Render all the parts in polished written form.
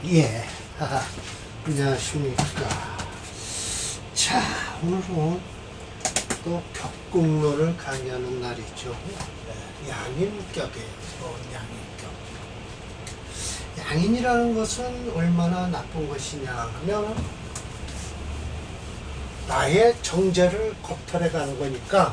예, 안녕하십니까. 자, 오늘은 또 격국로를 강의하는 날이죠. 양인격이에요. 양인격. 양인이라는 것은 얼마나 나쁜 것이냐 하면 나의 정제를 겁탈해 가는 거니까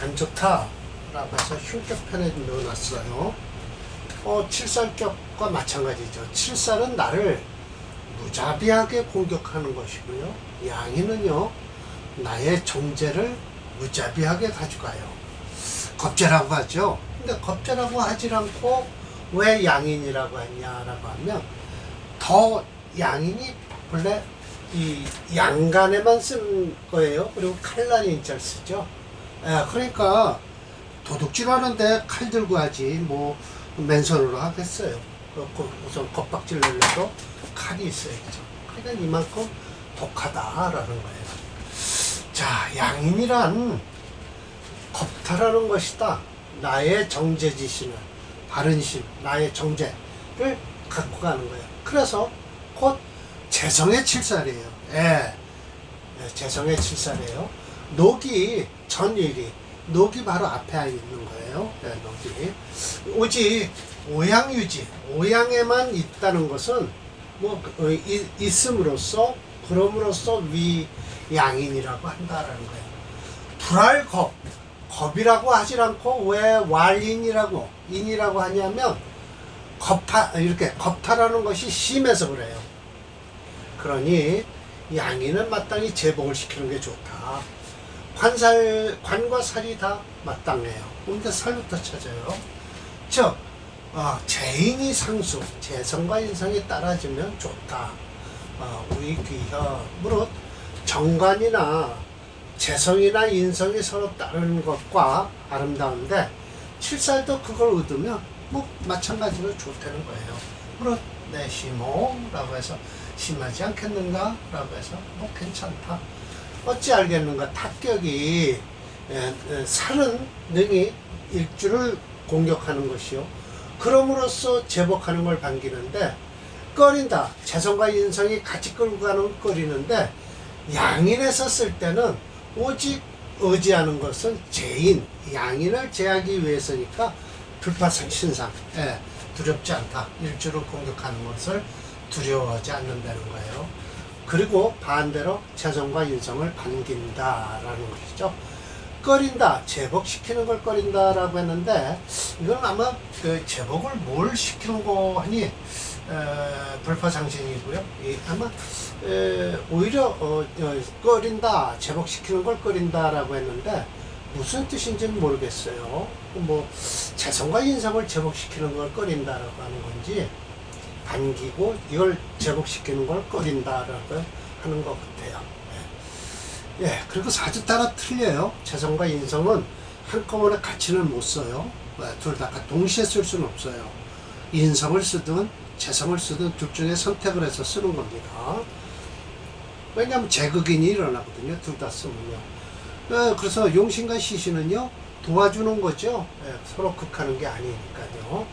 안 좋다라고 해서 흉격편에 넣어놨어요. 칠살격과 마찬가지죠. 칠살은 나를 무자비하게 공격하는 것이고요. 양인은요, 나의 정제를 무자비하게 가져가요. 겁제라고 하죠. 근데 겁제라고 하지 않고 왜 양인이라고 했냐라고 하면, 더 양인이 원래 이 양간에만 쓴 거예요. 그리고 칼날이 인자를 쓰죠. 그러니까 도둑질 하는데 칼 들고 하지 뭐 맨손으로 하겠어요. 우선 겁박질 내려도 칼이 있어야죠. 그러니까 이만큼 독하다라는 거예요. 자, 양인이란 겁탈하는 것이다. 나의 정제지신을, 바른심, 나의 정제를 갖고 가는 거예요. 그래서 곧 재성의 칠살이에요. 재성의 칠살이에요. 녹이 전일이, 녹이 바로 앞에 있는 거예요. 녹이. 오직 오양유지, 오양에만 있다는 것은 뭐 있음으로써, 그럼으로써 위양인이라고 한다라는 거예요. 불알겁, 겁이라고 하지 않고 왜 왈인이라고, 인이라고 하냐면 이렇게 겁탈하는 것이 심해서 그래요. 그러니 양인은 마땅히 제복을 시키는 게 좋다. 관과 살이 다 마땅해요. 근데 살부터 찾아요. 즉, 재인이 상수, 재성과 인성이 따라지면 좋다. 우리 귀협으로 정관이나 재성이나 인성이 서로 따르는 것과 아름다운데, 칠살도 그걸 얻으면 뭐 마찬가지로 좋다는 거예요. 그렇 내 심호라고 해서 심하지 않겠는가? 라고 해서 뭐 괜찮다. 어찌 알겠는가? 탑격이 살은 능히 일주를 공격하는 것이요. 그럼으로써 제복하는 걸 반기는데, 꺼린다. 재성과 인성이 같이 끌고 가는 꺼리는데, 양인에서 쓸 때는 오직 의지하는 것은 재인, 양인을 제하기 위해서니까 불파상 신상, 두렵지 않다. 일주를 공격하는 것을 두려워하지 않는다는 거예요. 그리고 반대로 재성과 인성을 반긴다라는 것이죠. 꺼린다, 제복시키는 걸 꺼린다라고 했는데, 이건 아마 그 제복을 뭘 시키는 거 하니 불파상신이고요. 아마 오히려 꺼린다, 제복시키는 걸 꺼린다라고 했는데 무슨 뜻인지는 모르겠어요. 뭐 재성과 인성을 제복시키는 걸 꺼린다라고 하는 건지, 반기고 이걸 제복시키는 걸 꺼린다라고 하는 것 같아요. 그리고 사주 따라 틀려요. 재성과 인성은 한꺼번에 같이는 못 써요. 둘 다 동시에 쓸 수는 없어요. 인성을 쓰든 재성을 쓰든 둘 중에 선택을 해서 쓰는 겁니다. 왜냐하면 제극인이 일어나거든요. 둘 다 쓰면요. 그래서 용신과 시신은요, 도와주는 거죠. 서로 극하는 게 아니니까요.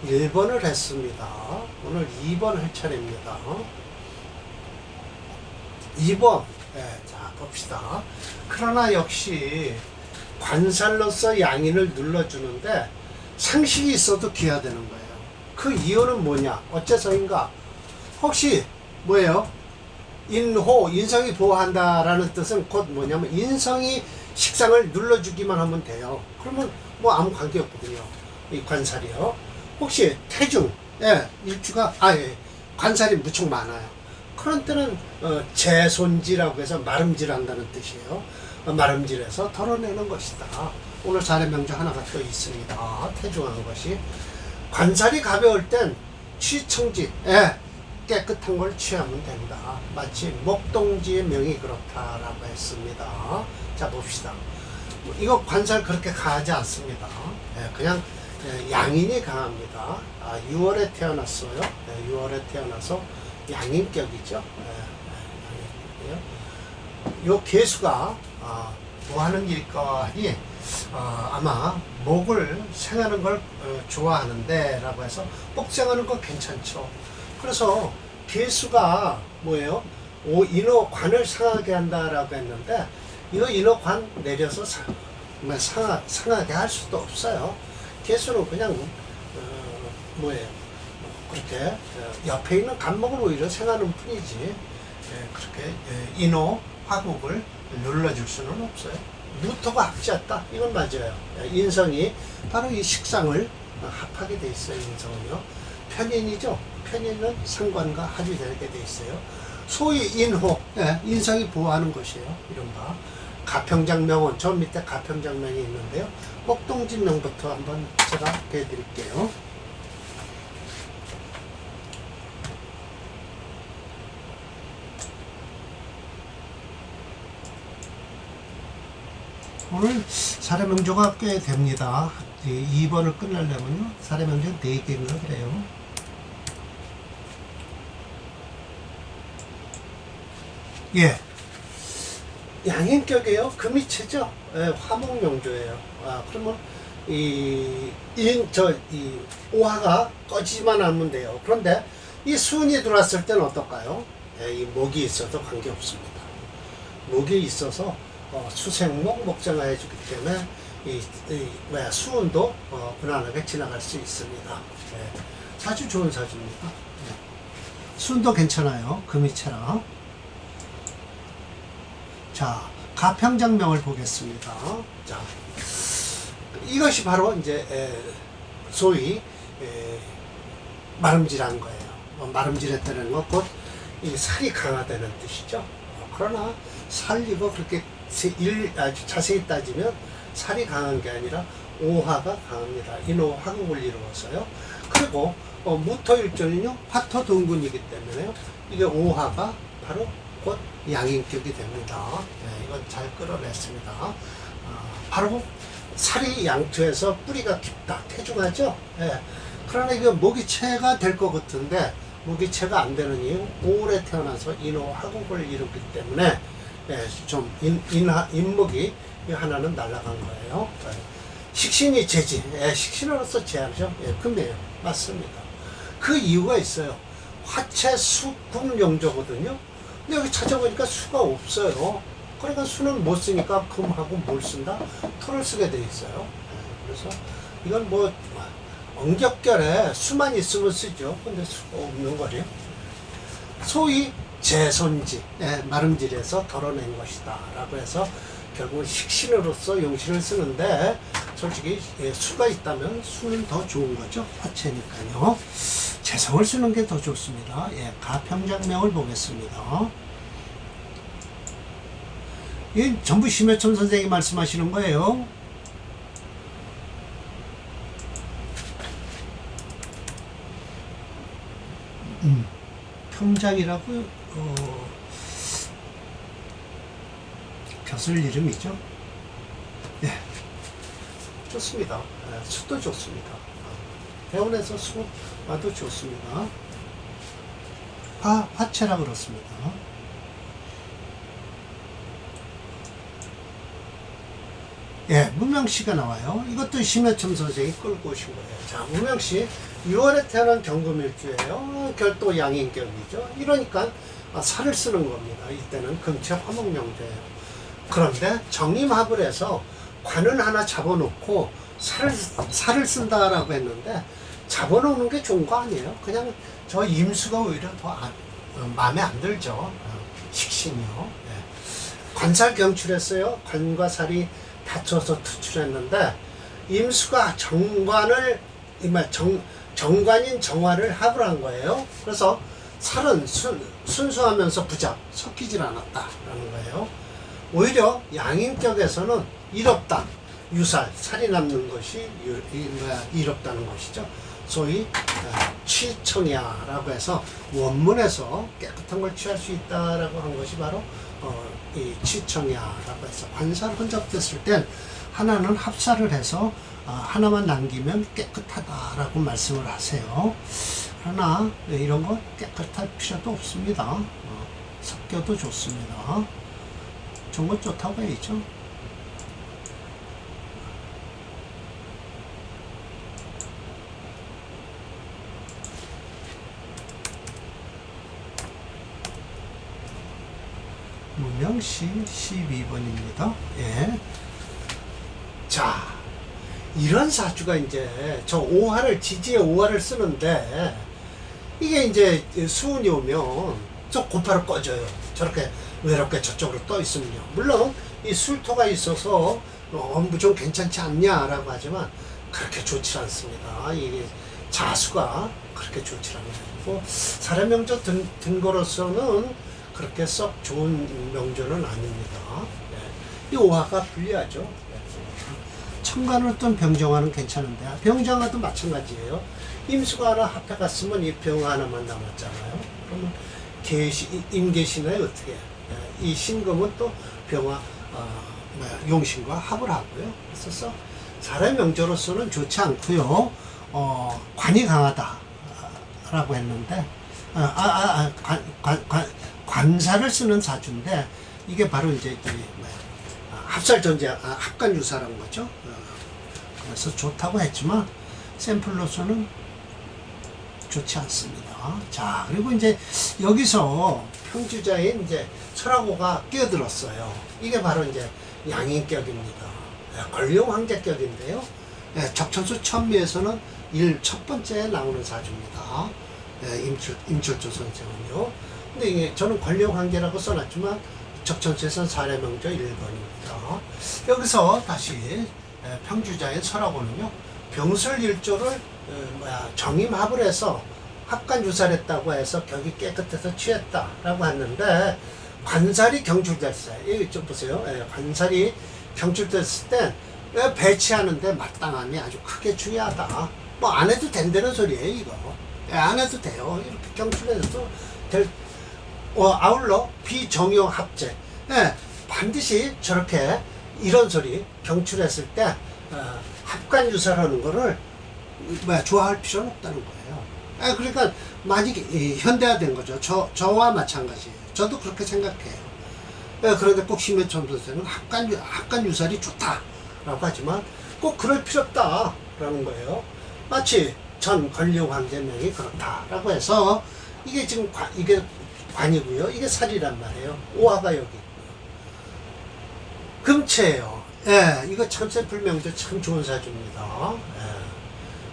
1번을 했습니다. 오늘 2번 할 차례입니다. 2번. 자, 봅시다. 그러나 역시 관살로서 양인을 눌러주는데 상식이 있어도 기하되는 거예요. 그 이유는 뭐냐? 어째서인가? 혹시 뭐예요? 인호, 인성이 보호한다라는 뜻은 곧 뭐냐면 인성이 식상을 눌러주기만 하면 돼요. 그러면 뭐 아무 관계 없거든요. 이 관살이요. 혹시 태중, 일주가, 관살이 무척 많아요. 그런 때는 재손지라고 해서 마름질한다는 뜻이에요. 마름질해서 덜어내는 것이다. 오늘 사례 명조 하나가 또 있습니다. 태중하는 것이. 관살이 가벼울 땐 취청지, 깨끗한 걸 취하면 된다. 마치 목동지의 명이 그렇다라고 했습니다. 자, 봅시다. 이거 관살 그렇게 강하지 않습니다. 그냥 양인이 강합니다. 6월에 태어났어요. 6월에 태어나서 양인격이죠. 요 개수가 뭐 하는 일일까 하니 아마 목을 생하는 걸 좋아하는데 라고 해서 복생하는 건 괜찮죠. 그래서 개수가 뭐예요? 인호관을 상하게 한다라고 했는데 이거 인호관 내려서 상하게 할 수도 없어요. 개수는 그냥 뭐예요? 그렇게 옆에 있는 간목을 오히려 생하는 뿐이지 그렇게 인호 화국을 눌러줄 수는 없어요. 무토가 합지했다. 이건 맞아요. 인성이 바로 이 식상을 합하게 돼 있어요. 인성은요. 편인이죠. 편인은 상관과 합이 되게 돼 있어요. 소위 인호, 인성이 보호하는 것이에요. 이른바 가평장명은 저 밑에 가평장명이 있는데요. 꼭동진명부터 한번 제가 해드릴게요. 오늘 사례명조가 꽤 됩니다. 2번을 끝내려면요. 사례명조 4개인가 그래요. 예. 양인격이에요. 금이체죠. 화목명조예요. 그러면 이 오화가 꺼지만 하면 돼요. 그런데 이 수운이 들어왔을 때는 어떨까요? 이 목이 있어도 관계없습니다. 목이 있어서 수생목 목장화 해주기 때문에 수운도 무난하게 지나갈 수 있습니다. 사주 좋은 사주입니다. 수운도 괜찮아요. 금이체라. 자, 가평장명을 보겠습니다. 자, 이것이 바로 이제 소위 마름질한 거예요. 마름질했다는 건 곧 이 살이 강화되는 뜻이죠. 그러나 살리고 그렇게 아주 자세히 따지면 살이 강한 게 아니라 오화가 강합니다. 인호 화국을 이루어서요. 그리고 무토일전은요 화토동군이기 때문에요. 이게 오화가 바로 곧 양인격이 됩니다. 이건 잘 끌어냈습니다. 바로 살이 양투에서 뿌리가 깊다, 태중하죠. 그러나 이게 모기체가 될 것 같은데 모기체가 안 되는 이유, 오래 태어나서 인호 화국을 이루기 때문에 좀 인목이 하나는 날아간 거예요. 식신이 제지, 식신으로서 제하죠. 금이에요. 맞습니다. 그 이유가 있어요. 화체 수금용조거든요. 근데 여기 찾아보니까 수가 없어요. 그러니까 수는 못 쓰니까 금하고 뭘 쓴다? 토를 쓰게 돼 있어요. 그래서 이건 뭐 엉겹결에 수만 있으면 쓰죠. 근데 수가 없는 거래요. 소위 재손지, 마름질해서 덜어낸 것이다 라고 해서 결국은 식신으로서 용신을 쓰는데 솔직히 수가 있다면 수는 더 좋은 거죠. 화체니까요. 재성을 쓰는 게 더 좋습니다. 가평장명을 보겠습니다. 이 전부 심해첨 선생님이 말씀하시는 거예요. 평장이라고 벼슬 이름이죠. 좋습니다. 수도 좋습니다. 대원에서 수와도 좋습니다. 화체라 그렇습니다. 무명씨가 나와요. 이것도 심해첨 선생이 끌고 오신 거예요. 자, 무명씨 6월에 태어난 경금일주예요. 결도 양인격이죠. 이러니까 살을 쓰는 겁니다. 이때는 금체 화목명조예요. 그런데 정임합을 해서 관은 하나 잡아놓고 살을 쓴다라고 했는데 잡아놓는 게 좋은 거 아니에요? 그냥 저 임수가 오히려 더 마음에 안 들죠. 식신이요. 관살 경출했어요. 관과 살이 다쳐서 투출했는데 임수가 정관인 정화를 합을 한 거예요. 그래서 살은 순수하면서 부잡, 섞이질 않았다라는 거예요. 오히려 양인격에서는 이롭다, 유살, 살이 남는 것이 이롭다는 것이죠. 소위 취청야라고 해서 원문에서 깨끗한 걸 취할 수 있다라고 한 것이 바로 이 취청야라고 해서 관살 혼잡됐을 땐 하나는 합살을 해서 하나만 남기면 깨끗하다라고 말씀을 하세요. 그러나 이런 거 깨끗할 필요도 없습니다. 섞여도 좋습니다. 좋은 건 좋다고 해야죠. 무명시 12번입니다. 예. 자, 이런 사주가 이제 저 오화를 지지에 오화를 쓰는데 이게 이제 수운이 오면 저 곧바로 꺼져요. 저렇게 외롭게 저쪽으로 떠 있으면요. 물론 이 술토가 있어서 좀 괜찮지 않냐라고 하지만 그렇게 좋지 않습니다. 이게 자수가 그렇게 좋지 않아요. 사례명조 든 거로서는 그렇게 썩 좋은 명조는 아닙니다. 이 오화가 불리하죠. 천간을 뜬 병정화는 괜찮은데 병정화도 마찬가지예요. 임수가 하나 합해 갔으면 이 병 하나만 남았잖아요. 그러면 임계신에 어떻게 이 신금은 또 병화 용신과 합을 하고요. 그래서 사람의 명조로서는 좋지 않고요. 관이 강하다라고 했는데 관사를 쓰는 사주인데 이게 바로 이제 합살전제 합관유사라는 거죠. 그래서 좋다고 했지만 샘플로서는 좋지 않습니다. 자, 그리고 이제 여기서 평주자인 이제 설화고가 끼어들었어요. 이게 바로 이제 양인격입니다. 권룡 황제격인데요. 적천수 천미에서는 첫 번째에 나오는 사주입니다. 임철조 선생은요. 근데 이게 저는 권룡 황제라고 써놨지만 적천수에서는 사례명조 1번입니다. 여기서 다시 평주자인 설화고는요. 병술일조를 정임합을 해서 합관유살했다고 해서 격이 깨끗해서 취했다라고 했는데 관살이 경출됐어요. 여기 좀 보세요. 관살이 경출됐을 때 배치하는데 마땅함이 아주 크게 중요하다. 뭐 안 해도 된다는 소리예요, 이거. 안 해도 돼요. 이렇게 경출해서 아울러 비정용 합제. 반드시 저렇게 이런 소리 경출했을 때 합관유살하는 거를 좋아할 필요는 없다는 거예요. 그러니까 만약에 현대화된 거죠. 저와 마찬가지예요. 저도 그렇게 생각해요. 그런데 꼭 심해천 선생은 합관유살이 좋다라고 하지만 꼭 그럴 필요 없다라는 거예요. 마치 전 권룡 황제명이 그렇다라고 해서 이게 지금 이게 관이고요. 이게 살이란 말이에요. 오화가 여기 있고요. 금체예요. 이거 참새불명조 참 좋은 사주입니다.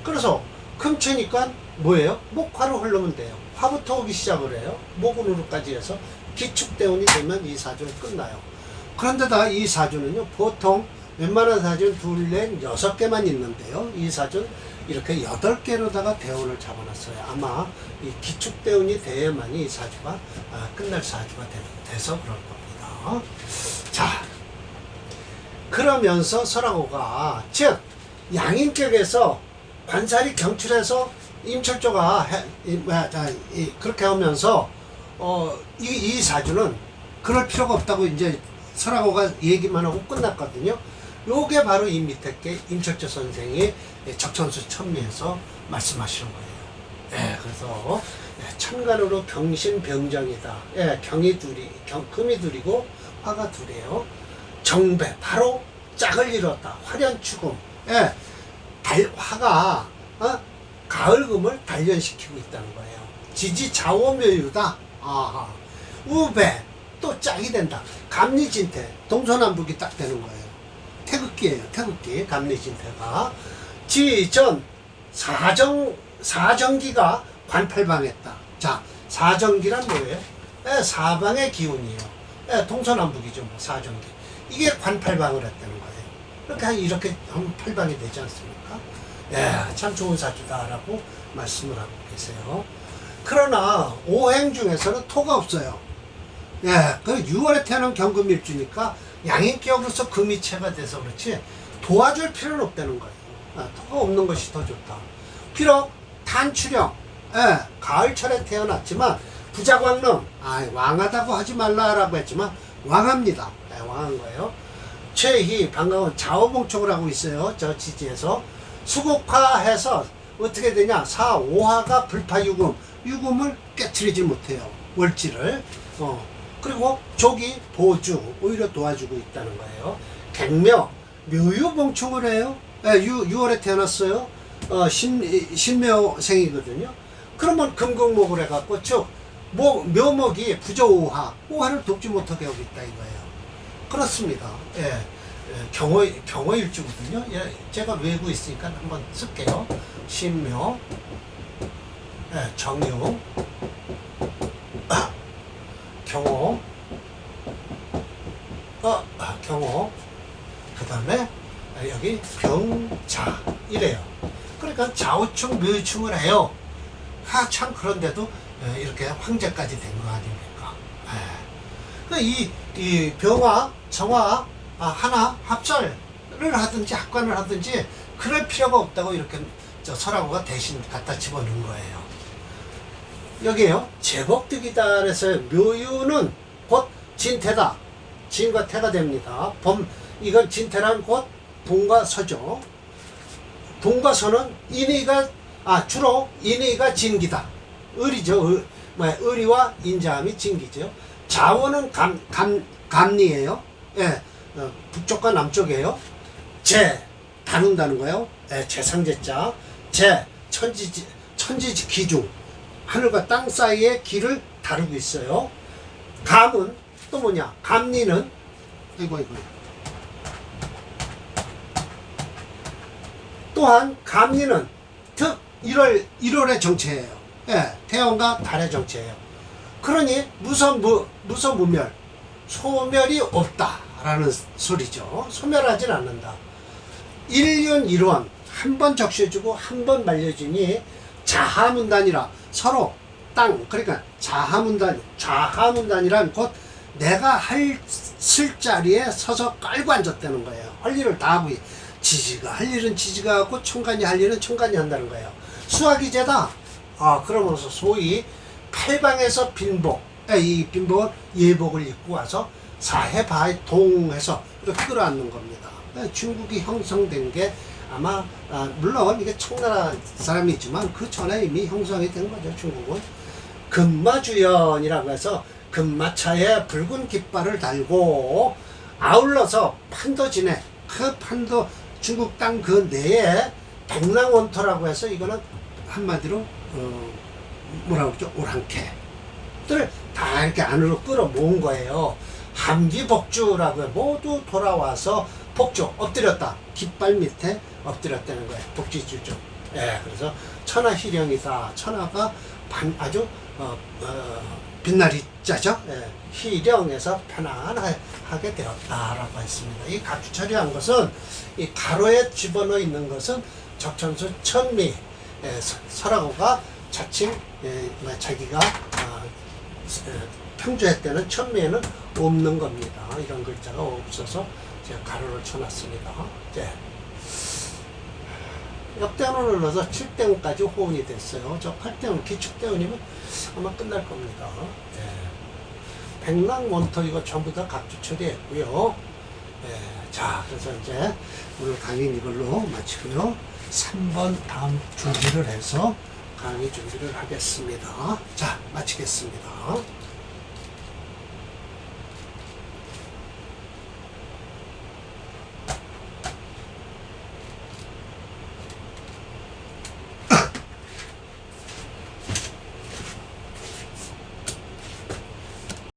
그래서 금체니까 뭐예요? 목화로 흐르면 돼요. 화부터 오기 시작을 해요. 목운으로까지 해서 기축대운이 되면 이 사주는 끝나요. 그런데다 이 사주는요, 보통 웬만한 사주는 둘, 넷, 6개만 있는데요. 이 사주는 이렇게 8개로다가 대운을 잡아놨어요. 아마 이 기축대운이 돼야만이 이 사주가 끝날 사주가 돼서 그럴 겁니다. 자, 그러면서 설화고가 즉 양인격에서 관살이 경출해서 임철조가 그렇게 하면서 이 사주는 그럴 필요가 없다고 이제 설화고가 얘기만 하고 끝났거든요. 요게 바로 이 밑에 게 임철조 선생이 적천수 천미에서 말씀하시는 거예요. 그래서 천간으로 병신병정이다. 금이 둘이고 화가 둘이에요. 정배 바로 짝을 이뤘다. 화련축음. 화가 가을금을 단련시키고 있다는 거예요. 지지자오묘유다. 우배 또 짝이 된다. 갑리진태 동서남북이 딱 되는 거예요. 태극기예요. 태극기 갑리진태가 지전 사정기가 관팔방했다. 자, 사정기란 뭐예요? 사방의 기운이에요. 동서남북이죠. 뭐 사정기. 이게 관팔방을 했다는 거예요. 이렇게 하면 팔방이 되지 않습니까? 참 좋은 사주다라고 말씀을 하고 계세요. 그러나 오행 중에서는 토가 없어요. 그 6월에 태어난 경금일주니까 양인격으로서 금이체가 돼서 그렇지 도와줄 필요는 없다는 거예요. 토가 없는 것이 더 좋다. 비록 탄출형, 가을철에 태어났지만 부자광릉, 왕하다고 하지 말라라고 했지만 왕합니다. 왕한 거예요. 최희, 반가운 자오봉촉을 하고 있어요. 저 지지에서. 수국화해서 어떻게 되냐. 사오화가 불파유금, 유금을 깨트리지 못해요. 월지를. 그리고 조기, 보주, 오히려 도와주고 있다는 거예요. 갱묘, 묘유봉촉을 해요. 6월에 태어났어요. 신묘생이거든요. 그러면 금극목을 해갖고 쭉 묘목이 부조우화, 우화를 돕지 못하게 하고 있다 이거예요. 그렇습니다. 예. 경호일주거든요. 예, 제가 외고 있으니까 한번 쓸게요. 신묘, 예, 정유, 경호, 경호, 그 다음에 여기 병자 이래요. 그러니까 좌우충 묘충을 해요. 참 그런데도 이렇게 황제까지 된 거 아닙니까? 이 병화, 정화 하나 합설을 하든지 합관을 하든지 그럴 필요가 없다고 이렇게 설하고가 대신 갖다 집어넣은 거예요. 여기에요. 제복득이다. 묘유는 곧 진태다. 진과 태가 됩니다. 이건 진태란 곧 동과 서죠. 동과 서는 주로 인의가 진기다. 을이죠. 을이와 인자함이 진기죠. 자원은 감리예요. 예, 북쪽과 남쪽이에요. 다룬다는 거예요. 예, 제상제자. 천지 기중. 하늘과 땅 사이의 길을 다루고 있어요. 감은 또 뭐냐? 감리는 이거 또한 감리는 특 1월의 정체예요. 예, 태양과 달의 정체예요. 그러니 무소무멸, 소멸이 없다라는 소리죠. 소멸하진 않는다. 일륜 일원 한 번 적셔주고 한 번 말려주니 자하문단이라 서로 땅, 그러니까 자하문단이란 곧 내가 쓸 자리에 서서 깔고 앉았다는 거예요. 할 일을 다 하고 지지가 할 일은 지지가 하고 청간이 할 일은 청간이 한다는 거예요. 수학이제다. 그러면서 소위 팔방에서 빈복, 이 빈복은 예복을 입고 와서 사해바에 동해서 이렇게 끌어안는 겁니다. 중국이 형성된 게 아마 물론 이게 청나라 사람이지만 그 전에 이미 형성이 된 거죠. 중국은 금마주연이라고 해서 금마차에 붉은 깃발을 달고 아울러서 판도 지내 그 판도 중국 땅 그 내에 백랑원토라고 해서 이거는 한마디로 뭐라고 그러죠? 오랑캐들을 다 이렇게 안으로 끌어모은 거예요. 함기복주라고 해. 모두 돌아와서 복주 엎드렸다. 깃발 밑에 엎드렸다는 거예요. 복지주죠. 예, 그래서 천하희령이다. 천하가 아주 빛나리 자죠. 예, 희령에서 편안하게 되었다라고 했습니다. 이 각주 처리한 것은 이 가로에 집어넣어 있는 것은 적천수 천미 설하고가 자칭 자기가 평주했다는 천미에는 없는 겁니다. 이런 글자가 없어서 제가 가로를 쳐놨습니다. 역대운을 넣어서 7대운까지 호운이 됐어요. 저 8대운, 기축대운이면 아마 끝날 겁니다. 백랑원토 이거 전부 다 각주 처리했고요. 자, 그래서 이제 오늘 강의는 이걸로 마치고요. 3번 다음 준비를 해서 강의 준비를 하겠습니다. 자, 마치겠습니다.